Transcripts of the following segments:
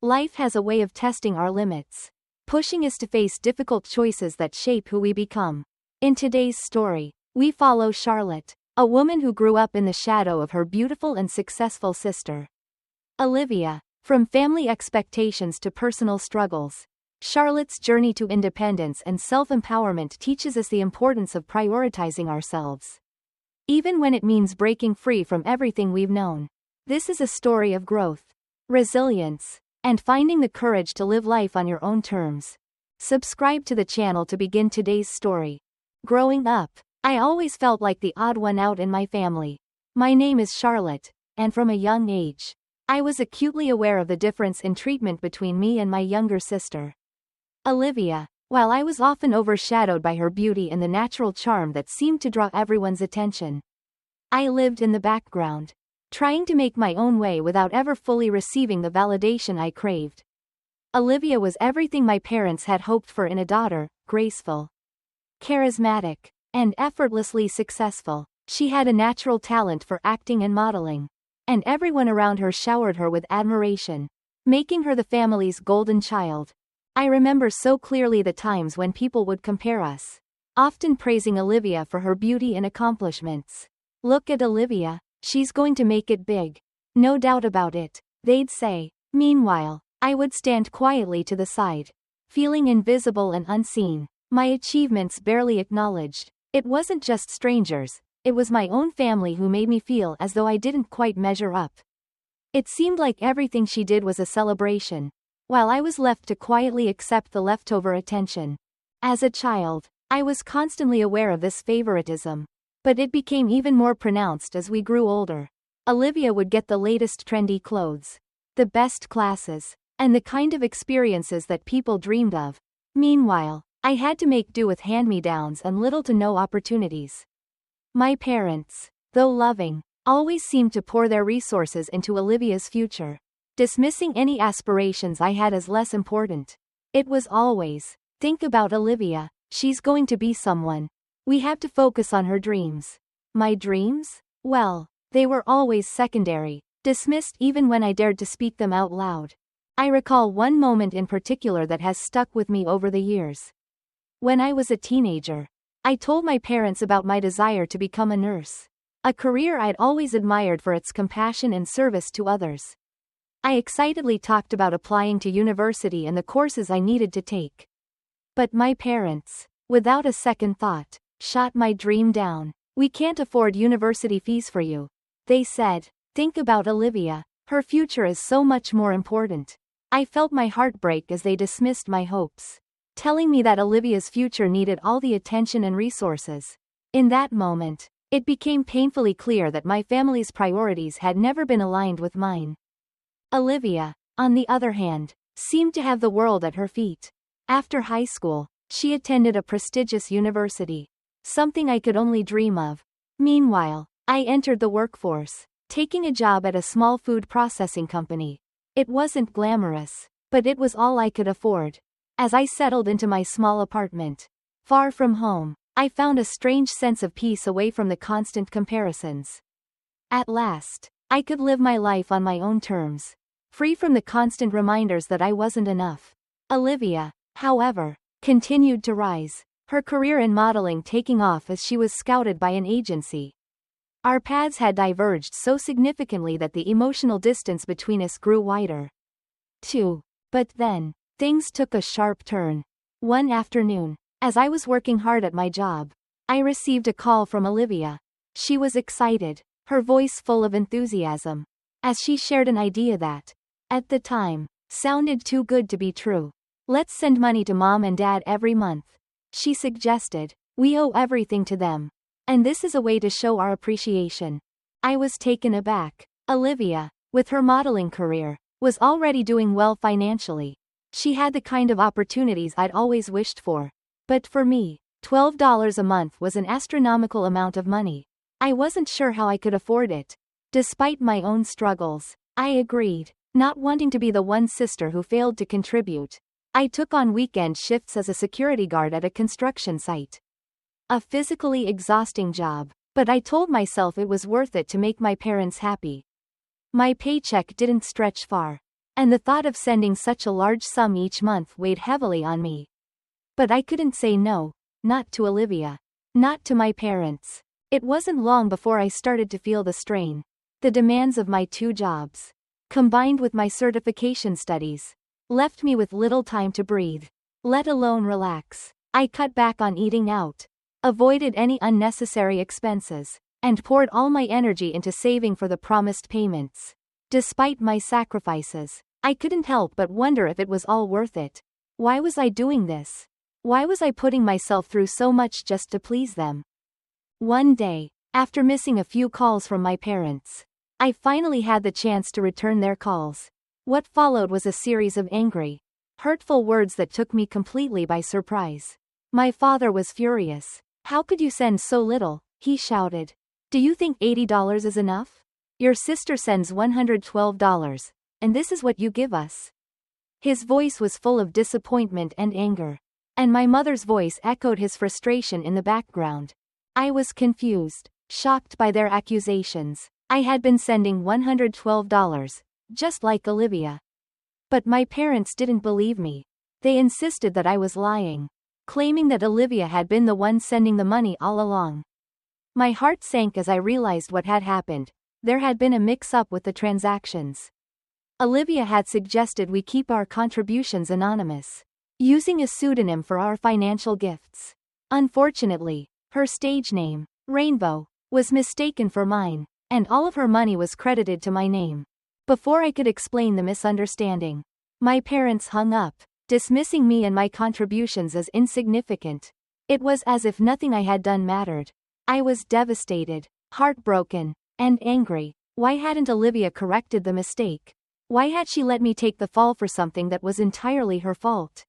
Life has a way of testing our limits, pushing us to face difficult choices that shape who we become. In today's story, we follow Charlotte, a woman who grew up in the shadow of her beautiful and successful sister, Olivia. From family expectations to personal struggles, Charlotte's journey to independence and self-empowerment teaches us the importance of prioritizing ourselves, even when it means breaking free from everything we've known. This is a story of growth, resilience, and finding the courage to live life on your own terms. Subscribe to the channel to begin today's story. Growing up, I always felt like the odd one out in my family. My name is Charlotte, and from a young age, I was acutely aware of the difference in treatment between me and my younger sister, Olivia. While I was often overshadowed by her beauty and the natural charm that seemed to draw everyone's attention, I lived in the background, trying to make my own way without ever fully receiving the validation I craved. Olivia was everything my parents had hoped for in a daughter: graceful, charismatic, and effortlessly successful. She had a natural talent for acting and modeling, and everyone around her showered her with admiration, making her the family's golden child. I remember so clearly the times when people would compare us, often praising Olivia for her beauty and accomplishments. "Look at Olivia, she's going to make it big. No doubt about it," they'd say. Meanwhile, I would stand quietly to the side, feeling invisible and unseen, my achievements barely acknowledged. It wasn't just strangers, it was my own family who made me feel as though I didn't quite measure up. It seemed like everything she did was a celebration, while I was left to quietly accept the leftover attention. As a child, I was constantly aware of this favoritism, but it became even more pronounced as we grew older. Olivia would get the latest trendy clothes, the best classes, and the kind of experiences that people dreamed of. Meanwhile, I had to make do with hand-me-downs and little to no opportunities. My parents, though loving, always seemed to pour their resources into Olivia's future, dismissing any aspirations I had as less important. It was always, "Think about Olivia, she's going to be someone. We have to focus on her dreams." My dreams? Well, they were always secondary, dismissed even when I dared to speak them out loud. I recall one moment in particular that has stuck with me over the years. When I was a teenager, I told my parents about my desire to become a nurse, a career I'd always admired for its compassion and service to others. I excitedly talked about applying to university and the courses I needed to take. But my parents, without a second thought, shot my dream down. "We can't afford university fees for you," they said. "Think about Olivia, her future is so much more important." I felt my heart break as they dismissed my hopes, telling me that Olivia's future needed all the attention and resources. In that moment, it became painfully clear that my family's priorities had never been aligned with mine. Olivia, on the other hand, seemed to have the world at her feet. After high school, she attended a prestigious university, something I could only dream of. Meanwhile, I entered the workforce, taking a job at a small food processing company. It wasn't glamorous, but it was all I could afford. As I settled into my small apartment, far from home, I found a strange sense of peace away from the constant comparisons. At last, I could live my life on my own terms, free from the constant reminders that I wasn't enough. Olivia, however, continued to rise, her career in modeling taking off as she was scouted by an agency. Our paths had diverged so significantly that the emotional distance between us grew wider, too. But then, things took a sharp turn. One afternoon, as I was working hard at my job, I received a call from Olivia. She was excited, her voice full of enthusiasm, as she shared an idea that, at the time, sounded too good to be true. "Let's send money to Mom and Dad every month," she suggested. "We owe everything to them, and this is a way to show our appreciation." I was taken aback. Olivia, with her modeling career, was already doing well financially. She had the kind of opportunities I'd always wished for. But for me, $12 a month was an astronomical amount of money. I wasn't sure how I could afford it. Despite my own struggles, I agreed, not wanting to be the one sister who failed to contribute. I took on weekend shifts as a security guard at a construction site. A physically exhausting job, but I told myself it was worth it to make my parents happy. My paycheck didn't stretch far, and the thought of sending such a large sum each month weighed heavily on me. But I couldn't say no, not to Olivia. Not to my parents. It wasn't long before I started to feel the strain. The demands of my 2 jobs, combined with my certification studies, left me with little time to breathe, let alone relax. I cut back on eating out, avoided any unnecessary expenses, and poured all my energy into saving for the promised payments. Despite my sacrifices, I couldn't help but wonder if it was all worth it. Why was I doing this? Why was I putting myself through so much just to please them? One day, after missing a few calls from my parents, I finally had the chance to return their calls. What followed was a series of angry, hurtful words that took me completely by surprise. My father was furious. "How could you send so little?" he shouted. "Do you think $80 is enough? Your sister sends $112, and this is what you give us." His voice was full of disappointment and anger, and my mother's voice echoed his frustration in the background. I was confused, shocked by their accusations. I had been sending $112, just like Olivia. But my parents didn't believe me. They insisted that I was lying, claiming that Olivia had been the one sending the money all along. My heart sank as I realized what had happened. There had been a mix-up with the transactions. Olivia had suggested we keep our contributions anonymous, using a pseudonym for our financial gifts. Unfortunately, her stage name, Rainbow, was mistaken for mine, and all of her money was credited to my name. Before I could explain the misunderstanding, my parents hung up, dismissing me and my contributions as insignificant. It was as if nothing I had done mattered. I was devastated, heartbroken, and angry. Why hadn't Olivia corrected the mistake? Why had she let me take the fall for something that was entirely her fault?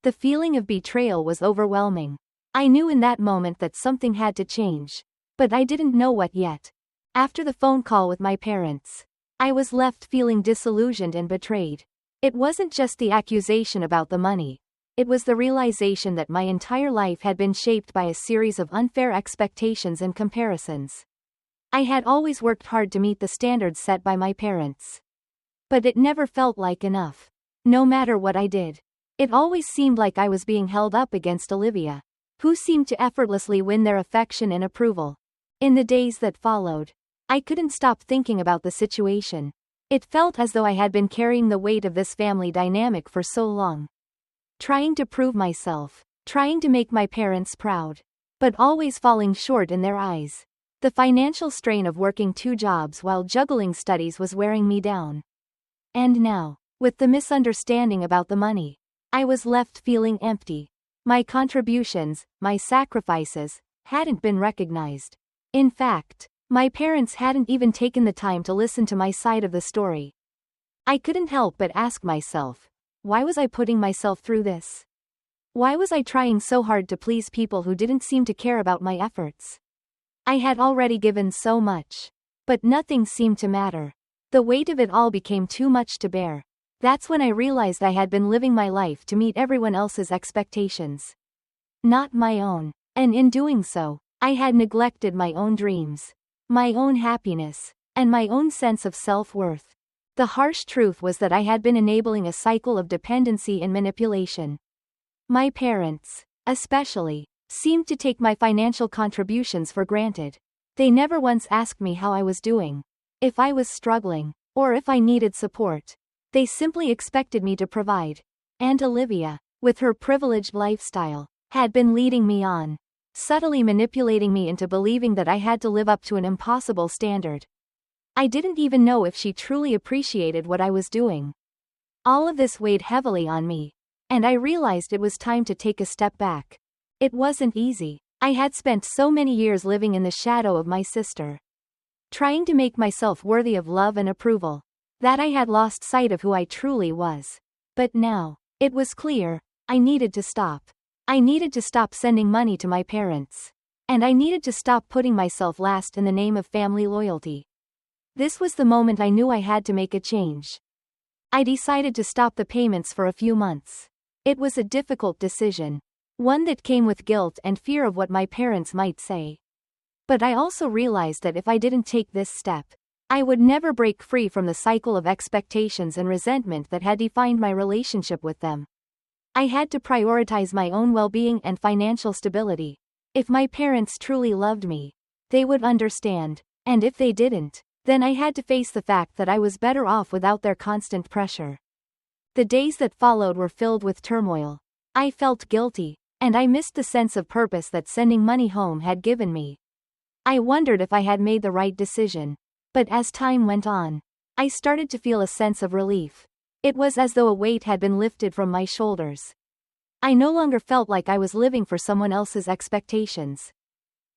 The feeling of betrayal was overwhelming. I knew in that moment that something had to change, but I didn't know what yet. After the phone call with my parents, I was left feeling disillusioned and betrayed. It wasn't just the accusation about the money. It was the realization that my entire life had been shaped by a series of unfair expectations and comparisons. I had always worked hard to meet the standards set by my parents, but it never felt like enough. No matter what I did, it always seemed like I was being held up against Olivia, who seemed to effortlessly win their affection and approval. In the days that followed, I couldn't stop thinking about the situation. It felt as though I had been carrying the weight of this family dynamic for so long. Trying to prove myself, trying to make my parents proud, but always falling short in their eyes. The financial strain of working 2 jobs while juggling studies was wearing me down. And now, with the misunderstanding about the money, I was left feeling empty. My contributions, my sacrifices, hadn't been recognized. In fact, my parents hadn't even taken the time to listen to my side of the story. I couldn't help but ask myself, why was I putting myself through this? Why was I trying so hard to please people who didn't seem to care about my efforts? I had already given so much, but nothing seemed to matter. The weight of it all became too much to bear. That's when I realized I had been living my life to meet everyone else's expectations, not my own. And in doing so, I had neglected my own dreams, my own happiness, and my own sense of self-worth. The harsh truth was that I had been enabling a cycle of dependency and manipulation. My parents, especially, seemed to take my financial contributions for granted. They never once asked me how I was doing, if I was struggling, or if I needed support. They simply expected me to provide. And Olivia, with her privileged lifestyle, had been leading me on, subtly manipulating me into believing that I had to live up to an impossible standard. I didn't even know if she truly appreciated what I was doing. All of this weighed heavily on me, and I realized it was time to take a step back. It wasn't easy. I had spent so many years living in the shadow of my sister, trying to make myself worthy of love and approval, that I had lost sight of who I truly was. But now, it was clear, I needed to stop. I needed to stop sending money to my parents. And I needed to stop putting myself last in the name of family loyalty. This was the moment I knew I had to make a change. I decided to stop the payments for a few months. It was a difficult decision, one that came with guilt and fear of what my parents might say. But I also realized that if I didn't take this step, I would never break free from the cycle of expectations and resentment that had defined my relationship with them. I had to prioritize my own well-being and financial stability. If my parents truly loved me, they would understand, and if they didn't, then I had to face the fact that I was better off without their constant pressure. The days that followed were filled with turmoil. I felt guilty, and I missed the sense of purpose that sending money home had given me. I wondered if I had made the right decision. But as time went on, I started to feel a sense of relief. It was as though a weight had been lifted from my shoulders. I no longer felt like I was living for someone else's expectations.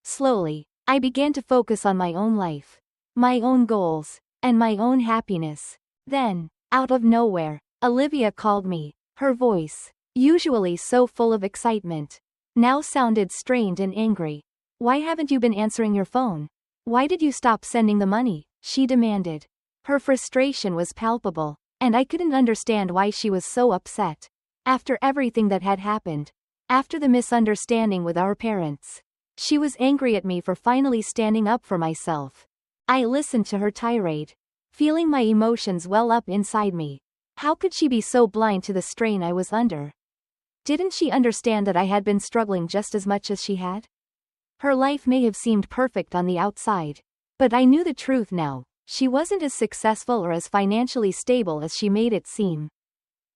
Slowly, I began to focus on my own life, my own goals, and my own happiness. Then, out of nowhere, Olivia called me. Her voice, usually so full of excitement, now sounded strained and angry. "Why haven't you been answering your phone? Why did you stop sending the money?" she demanded. Her frustration was palpable, and I couldn't understand why she was so upset. After everything that had happened, after the misunderstanding with our parents, she was angry at me for finally standing up for myself. I listened to her tirade, feeling my emotions well up inside me. How could she be so blind to the strain I was under? Didn't she understand that I had been struggling just as much as she had? Her life may have seemed perfect on the outside, but I knew the truth now. She wasn't as successful or as financially stable as she made it seem.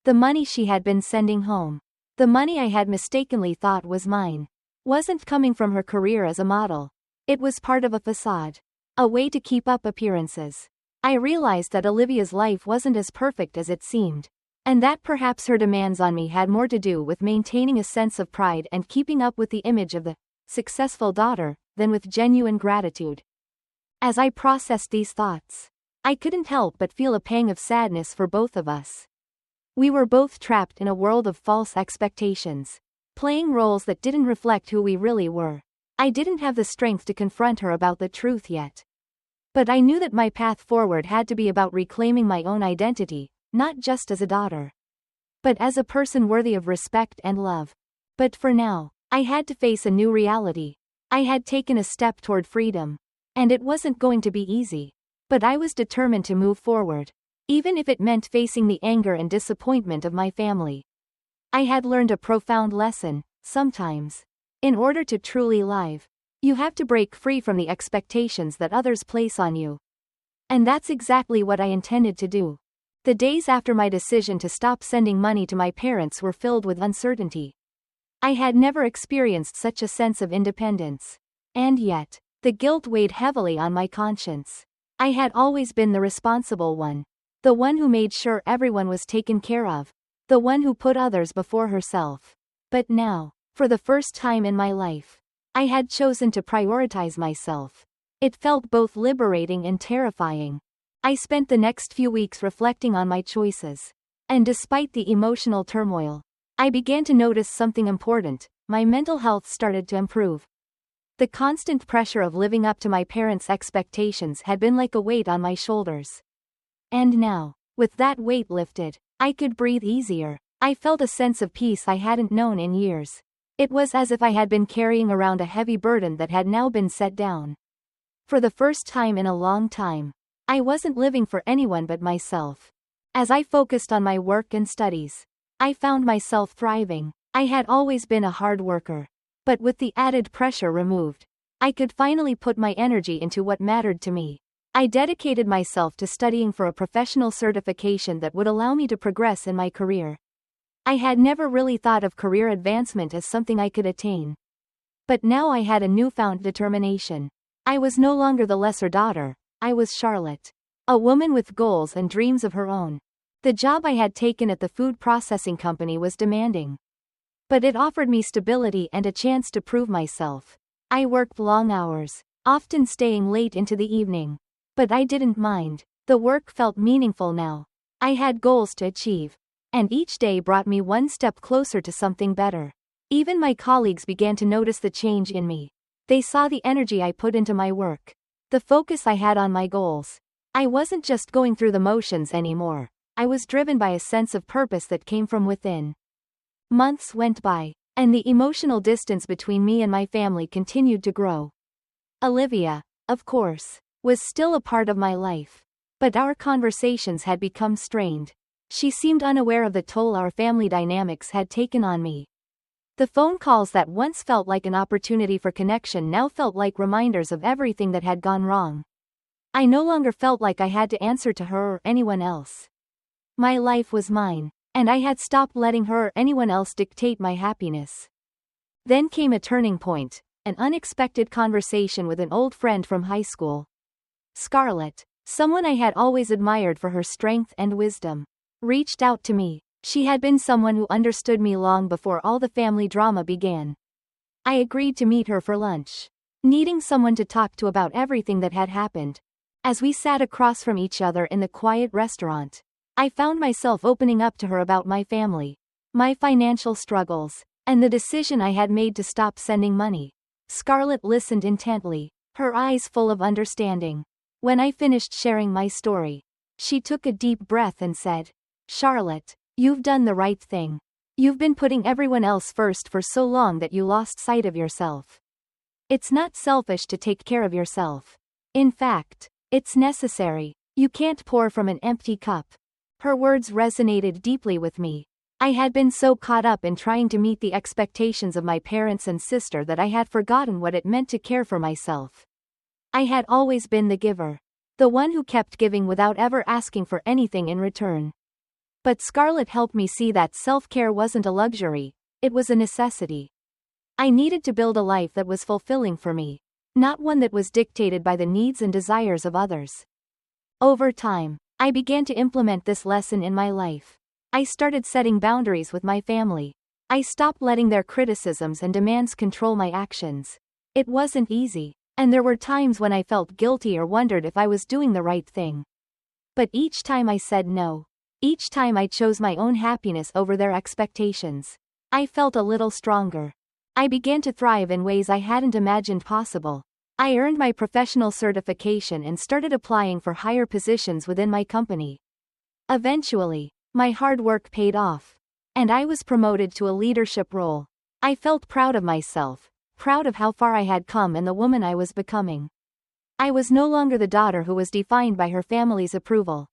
The money she had been sending home, the money I had mistakenly thought was mine, wasn't coming from her career as a model. It was part of a facade, a way to keep up appearances. I realized that Olivia's life wasn't as perfect as it seemed, and that perhaps her demands on me had more to do with maintaining a sense of pride and keeping up with the image of the successful daughter than with genuine gratitude. As I processed these thoughts, I couldn't help but feel a pang of sadness for both of us. We were both trapped in a world of false expectations, playing roles that didn't reflect who we really were. I didn't have the strength to confront her about the truth yet. But I knew that my path forward had to be about reclaiming my own identity, not just as a daughter, but as a person worthy of respect and love. But for now, I had to face a new reality. I had taken a step toward freedom, and it wasn't going to be easy. But I was determined to move forward, even if it meant facing the anger and disappointment of my family. I had learned a profound lesson. Sometimes, in order to truly live, you have to break free from the expectations that others place on you. And that's exactly what I intended to do. The days after my decision to stop sending money to my parents were filled with uncertainty. I had never experienced such a sense of independence. And yet, the guilt weighed heavily on my conscience. I had always been the responsible one, the one who made sure everyone was taken care of, the one who put others before herself. But now, for the first time in my life, I had chosen to prioritize myself. It felt both liberating and terrifying. I spent the next few weeks reflecting on my choices. And despite the emotional turmoil, I began to notice something important. My mental health started to improve. The constant pressure of living up to my parents' expectations had been like a weight on my shoulders. And now, with that weight lifted, I could breathe easier. I felt a sense of peace I hadn't known in years. It was as if I had been carrying around a heavy burden that had now been set down. For the first time in a long time, I wasn't living for anyone but myself. As I focused on my work and studies, I found myself thriving. I had always been a hard worker, but with the added pressure removed, I could finally put my energy into what mattered to me. I dedicated myself to studying for a professional certification that would allow me to progress in my career. I had never really thought of career advancement as something I could attain. But now I had a newfound determination. I was no longer the lesser daughter, I was Charlotte, a woman with goals and dreams of her own. The job I had taken at the food processing company was demanding, but it offered me stability and a chance to prove myself. I worked long hours, often staying late into the evening. But I didn't mind. The work felt meaningful now. I had goals to achieve, and each day brought me one step closer to something better. Even my colleagues began to notice the change in me. They saw the energy I put into my work, the focus I had on my goals. I wasn't just going through the motions anymore. I was driven by a sense of purpose that came from within. Months went by, and the emotional distance between me and my family continued to grow. Olivia, of course, was still a part of my life. But our conversations had become strained. She seemed unaware of the toll our family dynamics had taken on me. The phone calls that once felt like an opportunity for connection now felt like reminders of everything that had gone wrong. I no longer felt like I had to answer to her or anyone else. My life was mine, and I had stopped letting her or anyone else dictate my happiness. Then came a turning point, an unexpected conversation with an old friend from high school. Scarlett, someone I had always admired for her strength and wisdom, reached out to me. She had been someone who understood me long before all the family drama began. I agreed to meet her for lunch, needing someone to talk to about everything that had happened. As we sat across from each other in the quiet restaurant, I found myself opening up to her about my family, my financial struggles, and the decision I had made to stop sending money. Scarlett listened intently, her eyes full of understanding. When I finished sharing my story, she took a deep breath and said, "Charlotte, you've done the right thing. You've been putting everyone else first for so long that you lost sight of yourself. It's not selfish to take care of yourself. In fact, it's necessary. You can't pour from an empty cup." Her words resonated deeply with me. I had been so caught up in trying to meet the expectations of my parents and sister that I had forgotten what it meant to care for myself. I had always been the giver, the one who kept giving without ever asking for anything in return. But Scarlett helped me see that self-care wasn't a luxury, it was a necessity. I needed to build a life that was fulfilling for me, not one that was dictated by the needs and desires of others. Over time, I began to implement this lesson in my life. I started setting boundaries with my family. I stopped letting their criticisms and demands control my actions. It wasn't easy, and there were times when I felt guilty or wondered if I was doing the right thing. But each time I said no, each time I chose my own happiness over their expectations, I felt a little stronger. I began to thrive in ways I hadn't imagined possible. I earned my professional certification and started applying for higher positions within my company. Eventually, my hard work paid off, and I was promoted to a leadership role. I felt proud of myself, proud of how far I had come and the woman I was becoming. I was no longer the daughter who was defined by her family's approval.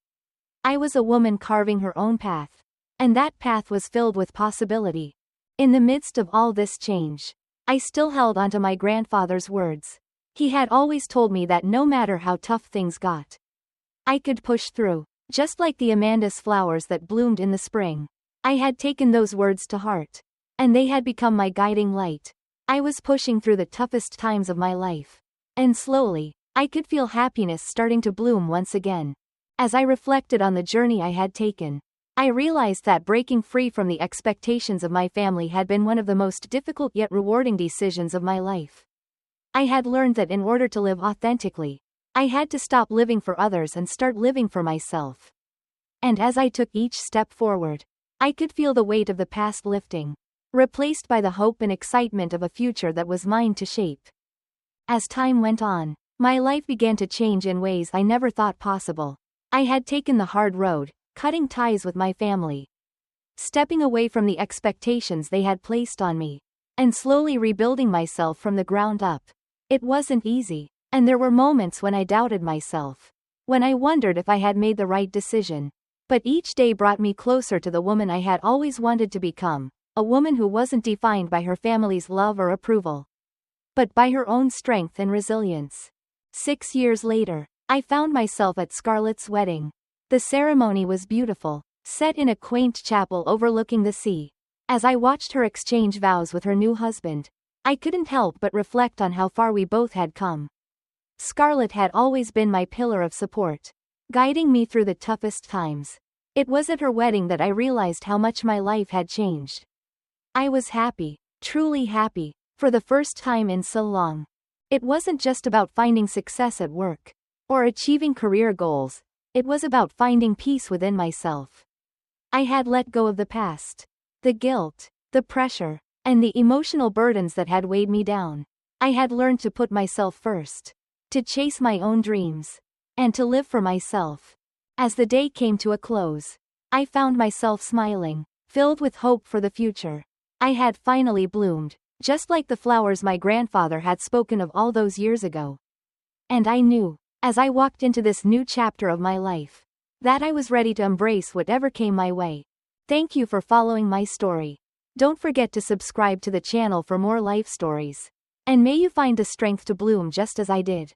I was a woman carving her own path, and that path was filled with possibility. In the midst of all this change, I still held onto my grandfather's words. He had always told me that no matter how tough things got, I could push through, just like the Amanda's flowers that bloomed in the spring. I had taken those words to heart, and they had become my guiding light. I was pushing through the toughest times of my life, and slowly, I could feel happiness starting to bloom once again. As I reflected on the journey I had taken, I realized that breaking free from the expectations of my family had been one of the most difficult yet rewarding decisions of my life. I had learned that in order to live authentically, I had to stop living for others and start living for myself. And as I took each step forward, I could feel the weight of the past lifting, replaced by the hope and excitement of a future that was mine to shape. As time went on, my life began to change in ways I never thought possible. I had taken the hard road, cutting ties with my family, stepping away from the expectations they had placed on me, and slowly rebuilding myself from the ground up. It wasn't easy, and there were moments when I doubted myself, when I wondered if I had made the right decision. But each day brought me closer to the woman I had always wanted to become, a woman who wasn't defined by her family's love or approval, but by her own strength and resilience. 6 years later, I found myself at Scarlett's wedding. The ceremony was beautiful, set in a quaint chapel overlooking the sea. As I watched her exchange vows with her new husband, I couldn't help but reflect on how far we both had come. Scarlett had always been my pillar of support, guiding me through the toughest times. It was at her wedding that I realized how much my life had changed. I was happy, truly happy, for the first time in so long. It wasn't just about finding success at work, or achieving career goals, it was about finding peace within myself. I had let go of the past, the guilt, the pressure, and the emotional burdens that had weighed me down. I had learned to put myself first, to chase my own dreams, and to live for myself. As the day came to a close, I found myself smiling, filled with hope for the future. I had finally bloomed, just like the flowers my grandfather had spoken of all those years ago. And I knew, as I walked into this new chapter of my life. That I was ready to embrace whatever came my way. Thank you for following my story. Don't forget to subscribe to the channel for more life stories. And may you find the strength to bloom just as I did.